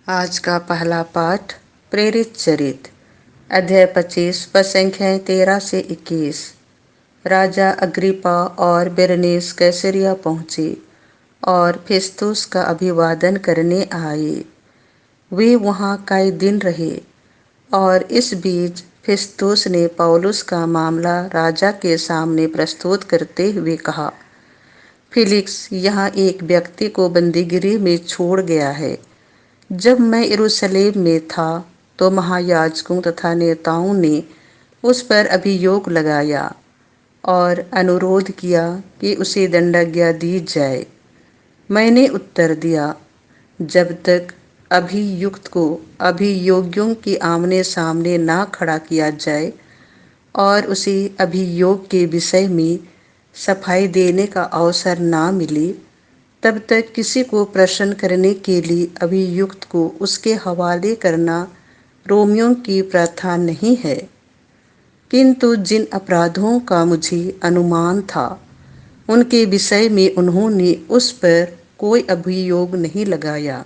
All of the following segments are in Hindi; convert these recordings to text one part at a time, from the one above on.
आज का पहला पाठ प्रेरित चरित अध्याय 25 पद संख्याएं 13 से 21। राजा अग्रिप्पा और बेरनीस कैसरिया पहुंचे और फेस्तुस का अभिवादन करने आए। वे वहां कई दिन रहे और इस बीच फेस्तुस ने पौलुस का मामला राजा के सामने प्रस्तुत करते हुए कहा, फिलिक्स यहाँ एक व्यक्ति को बंदीगिरी में छोड़ गया है। जब मैं यरूशलेम में था तो महायाजकों तथा नेताओं ने उस पर अभियोग लगाया और अनुरोध किया कि उसे दंडाज्ञा दी जाए। मैंने उत्तर दिया, जब तक अभियुक्त को अभियोग्यों के आमने सामने ना खड़ा किया जाए और उसे अभियोग के विषय में सफाई देने का अवसर ना मिले, तब तक किसी को प्रश्न करने के लिए अभियुक्त को उसके हवाले करना रोमियों की प्रथा नहीं है। किंतु जिन अपराधों का मुझे अनुमान था उनके विषय में उन्होंने उस पर कोई अभियोग नहीं लगाया।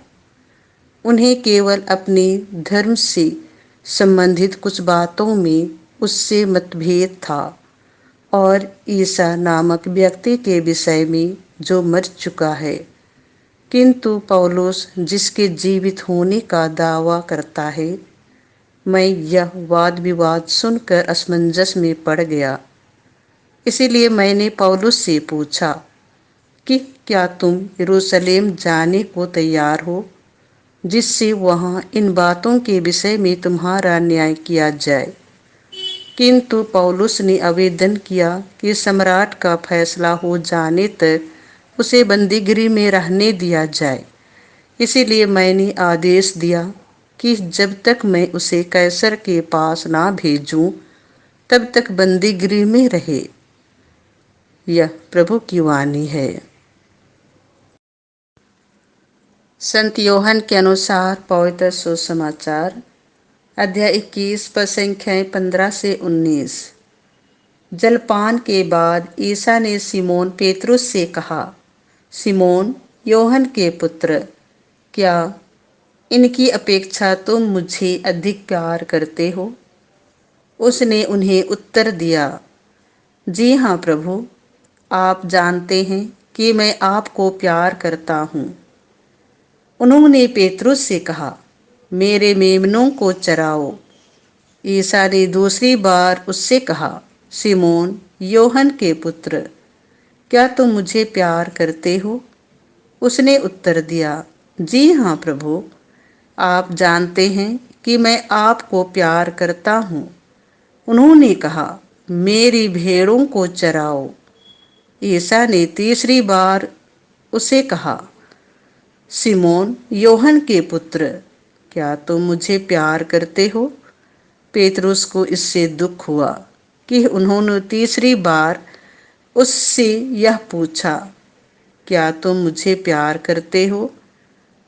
उन्हें केवल अपने धर्म से संबंधित कुछ बातों में उससे मतभेद था और ईसा नामक व्यक्ति के विषय में जो मर चुका है। किंतु पौलुस जिसके जीवित होने का दावा करता है, मैं यह वाद विवाद सुनकर असमंजस में पड़ गया। इसीलिए मैंने पौलुस से पूछा कि क्या तुम यरूशलेम जाने को तैयार हो, जिससे वहां इन बातों के विषय में तुम्हारा न्याय किया जाए। किंतु पौलुस ने आवेदन किया कि सम्राट का फैसला हो जाने तक उसे बंदीगिरी में रहने दिया जाए। इसीलिए मैंने आदेश दिया कि जब तक मैं उसे कैसर के पास ना भेजूं, तब तक बंदीगिरी में रहे। यह प्रभु की वाणी है। संत योहन के अनुसार पवित्र सुसमाचार अध्याय 21 पद संख्याएं 15 से 19। जलपान के बाद ईसा ने सिमोन पेतरुस से कहा, सिमोन योहन के पुत्र, क्या इनकी अपेक्षा तुम मुझे अधिक प्यार करते हो? उसने उन्हें उत्तर दिया, जी हाँ प्रभु, आप जानते हैं कि मैं आपको प्यार करता हूँ। उन्होंने पेतरुस से कहा, मेरे मेमनों को चराओ। ईसा ने दूसरी बार उससे कहा, सिमोन योहन के पुत्र, क्या तुम मुझे प्यार करते हो? उसने उत्तर दिया, जी हाँ प्रभु, आप जानते हैं कि मैं आपको प्यार करता हूँ। उन्होंने कहा, मेरी भेड़ों को चराओ। ईसा ने तीसरी बार उसे कहा, सिमोन योहन के पुत्र, क्या तुम मुझे प्यार करते हो? पेतरुस को इससे दुख हुआ कि उन्होंने तीसरी बार उससे यह पूछा, क्या तुम मुझे प्यार करते हो?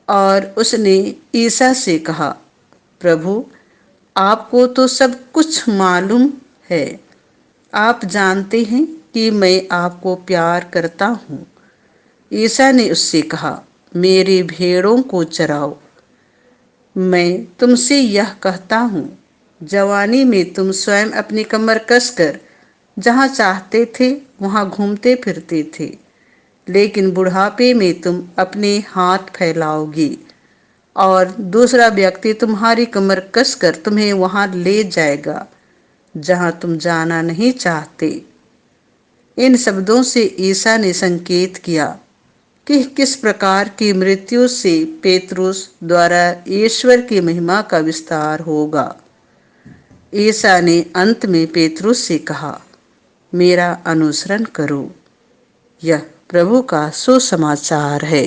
और उसने ईसा से कहा, प्रभु, आपको तो सब कुछ मालूम है। आप जानते हैं कि मैं आपको प्यार करता हूँ। ईसा ने उससे कहा, मेरी भेड़ों को चराओ। मैं तुमसे यह कहता हूँ, जवानी में तुम स्वयं अपनी कमर कसकर जहाँ चाहते थे वहाँ घूमते फिरते थे, लेकिन बुढ़ापे में तुम अपने हाथ फैलाओगी और दूसरा व्यक्ति तुम्हारी कमर कसकर तुम्हें वहाँ ले जाएगा जहाँ तुम जाना नहीं चाहते। इन शब्दों से ईसा ने संकेत किया कि किस प्रकार की मृत्यु से पेतरुस द्वारा ईश्वर की महिमा का विस्तार होगा। ईसा ने अंत में पेतरुस से कहा, मेरा अनुसरण करो। यह प्रभु का सुसमाचार है।